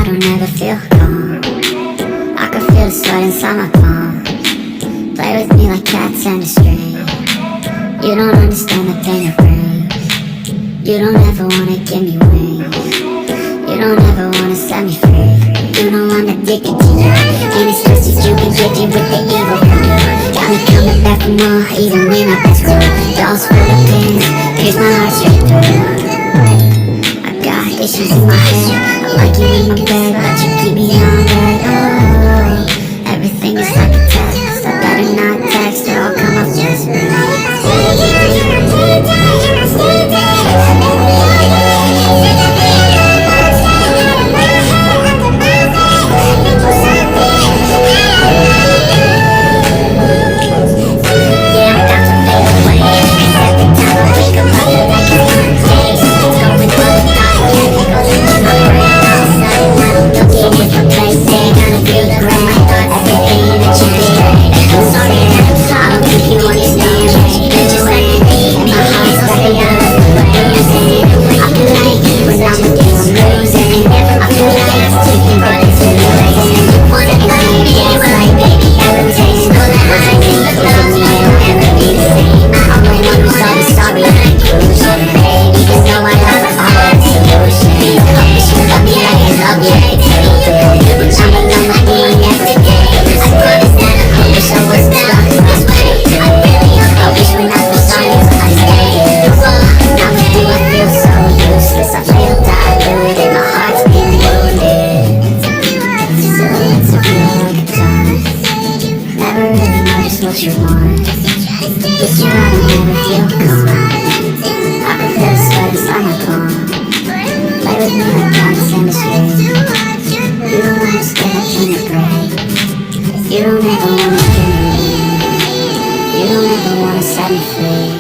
don't ever feel calm. I can feel the sweat inside my palm. Play with me like cats and a string. You don't understand the pain it brings. You don't ever wanna give me wings. You don't ever wanna set me free. You know I'm addicted to you, and it's just as you can get with the evil crew. Got me coming back for more, even when I pass through. Dolls full of pins, pierce my heart straight through. I got issues in my head, I like you in my bed, but you keep me on red. Oh, everything is like a test. I better not text or I'll come up desperate. What you want, but you rather never feel calm. I can feel the sweat inside my palm. Play with me like cats and a string. You don't understand the pain it brings. You don't ever wanna give me. You don't ever wanna set me free.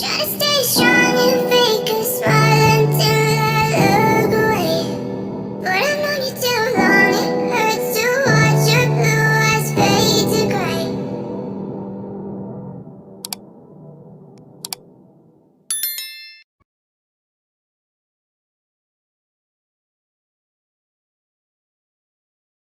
Try to stay strong and